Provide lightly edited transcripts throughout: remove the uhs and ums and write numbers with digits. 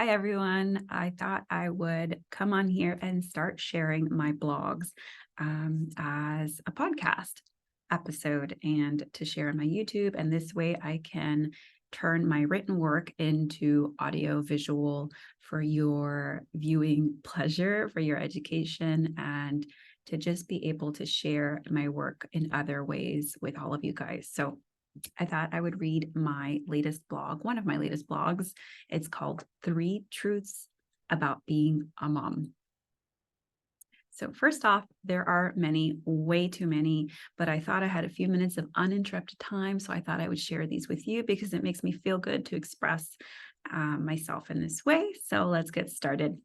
Hi, everyone. I thought I would come on here and start sharing my blogs as a podcast episode and to share on my YouTube. And this way I can turn my written work into audio visual for your viewing pleasure, for your education, and to just be able to share my work in other ways with all of you guys. So I thought I would read my latest blog, one of my latest blogs. It's called 3 Truths About Being a Mom. So first off, there are many, way too many, but I thought I had a few minutes of uninterrupted time. So I thought I would share these with you because it makes me feel good to express myself in this way. So let's get started.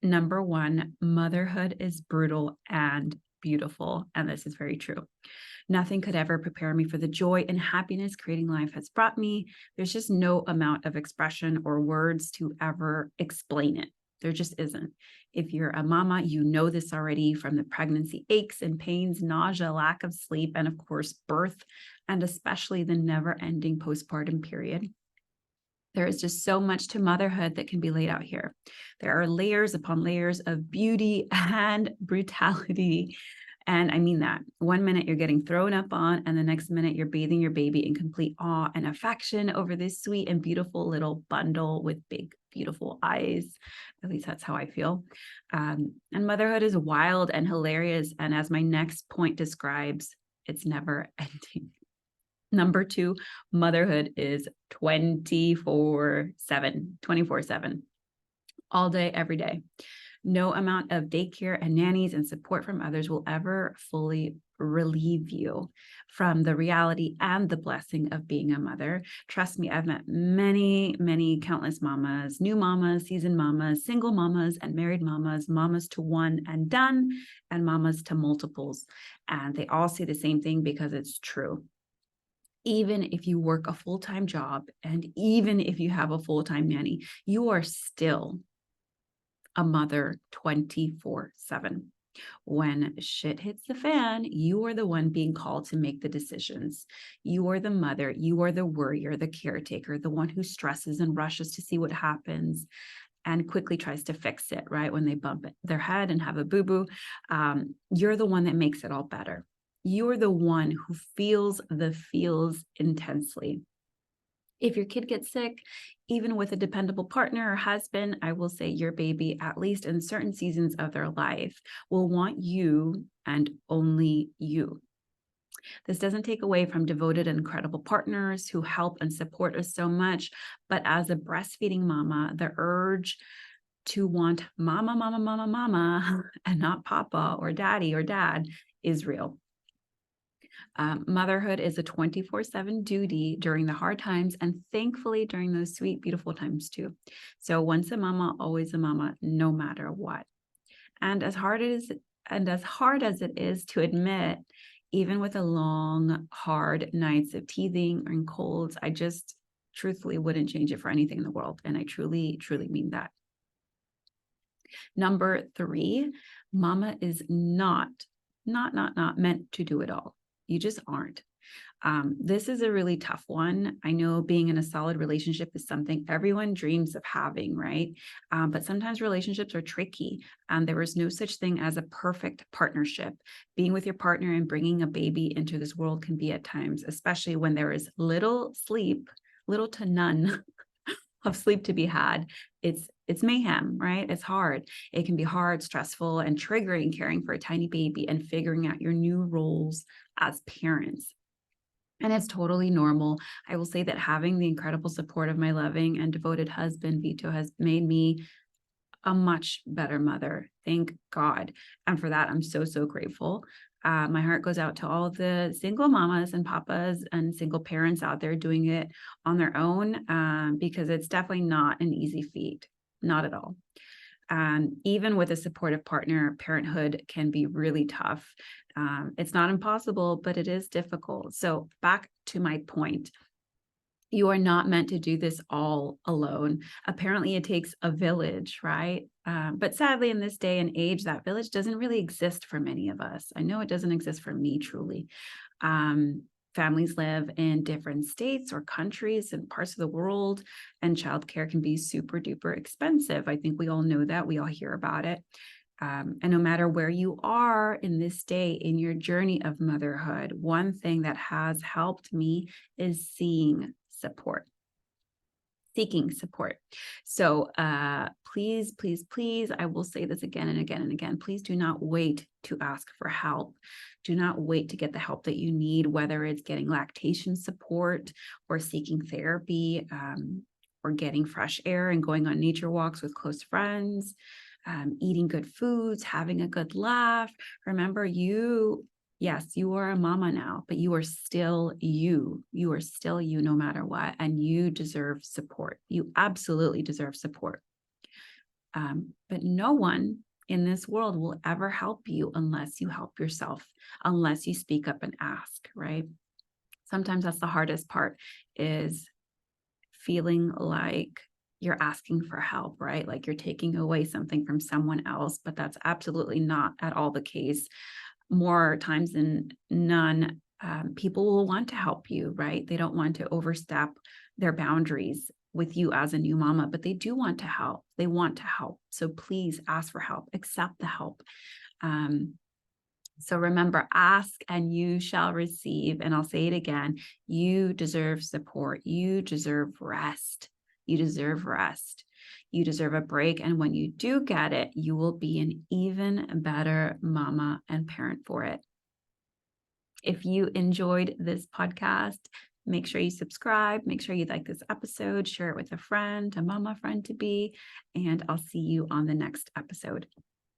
Number 1, motherhood is brutal and beautiful. And this is very true. Nothing could ever prepare me for the joy and happiness creating life has brought me. There's just no amount of expression or words to ever explain it. There just isn't. If you're a mama, you know this already from the pregnancy aches and pains, nausea, lack of sleep, and of course, birth, and especially the never-ending postpartum period. There is just so much to motherhood that can be laid out here. There are layers upon layers of beauty and brutality. And I mean that. One minute you're getting thrown up on, and the next minute you're bathing your baby in complete awe and affection over this sweet and beautiful little bundle with big, beautiful eyes. At least that's how I feel. And motherhood is wild and hilarious. And as my next point describes, it's never ending. Number 2, motherhood is 24/7, all day, every day. No amount of daycare and nannies and support from others will ever fully relieve you from the reality and the blessing of being a mother. Trust me, I've met many, many countless mamas, new mamas, seasoned mamas, single mamas, and married mamas, mamas to one and done, and mamas to multiples. And they all say the same thing because it's true. Even if you work a full-time job and even if you have a full-time nanny, you are still a mother 24/7. When shit hits the fan, you are the one being called to make the decisions. You are the mother, you are the worrier, the caretaker, the one who stresses and rushes to see what happens and quickly tries to fix it, right? When they bump their head and have a boo-boo, you're the one that makes it all better. You're the one who feels the feels intensely. If your kid gets sick, even with a dependable partner or husband, I will say your baby, at least in certain seasons of their life, will want you and only you. This doesn't take away from devoted and incredible partners who help and support us so much, but as a breastfeeding mama, the urge to want mama, mama, mama, mama, and not papa or daddy or dad is real. Motherhood is a 24/7 duty during the hard times and thankfully during those sweet, beautiful times too. So once a mama, always a mama, no matter what. And as hard as it is to admit, even with the long, hard nights of teething and colds, I just truthfully wouldn't change it for anything in the world. And I truly, truly mean that. Number 3, mama is not meant to do it all. You just aren't. This is a really tough one. I know being in a solid relationship is something everyone dreams of having, right? But sometimes relationships are tricky. There is no such thing as a perfect partnership. Being with your partner and bringing a baby into this world can be at times, especially when there is little sleep, little to none of sleep to be had. It's mayhem, right? It's hard. It can be hard, stressful, and triggering caring for a tiny baby and figuring out your new roles as parents. And it's totally normal. I will say that having the incredible support of my loving and devoted husband, Vito, has made me a much better mother. Thank God. And for that, I'm so, so grateful. My heart goes out to all of the single mamas and papas and single parents out there doing it on their own, because it's definitely not an easy feat, not at all. Even with a supportive partner, parenthood can be really tough. It's not impossible, but it is difficult. So back to my point. You are not meant to do this all alone. Apparently, it takes a village, right? But sadly, in this day and age, that village doesn't really exist for many of us. I know it doesn't exist for me, truly. families live in different states or countries and parts of the world, and childcare can be super duper expensive. I think we all know that. We all hear about it. And no matter where you are in this day in your journey of motherhood, one thing that has helped me is seeking support. So please, please, please, I will say this again and again and again, please do not wait to ask for help. Do not wait to get the help that you need, whether it's getting lactation support or seeking therapy, or getting fresh air and going on nature walks with close friends, eating good foods, having a good laugh. Remember, yes, you are a mama now, but you are still you. You are still you no matter what, and you deserve support. You absolutely deserve support. But no one in this world will ever help you unless you help yourself, unless you speak up and ask, right? Sometimes that's the hardest part, is feeling like you're asking for help, right? Like you're taking away something from someone else, but that's absolutely not at all the case. More times than none, people will want to help you, right? They don't want to overstep their boundaries with you as a new mama, but they do want to help. They want to help. So please ask for help, accept the help. So remember, ask and you shall receive. And I'll say it again, you deserve support. You deserve rest. You deserve rest. You deserve a break. And when you do get it, you will be an even better mama and parent for it. If you enjoyed this podcast, make sure you subscribe. Make sure you like this episode, share it with a friend, a mama friend to be, and I'll see you on the next episode.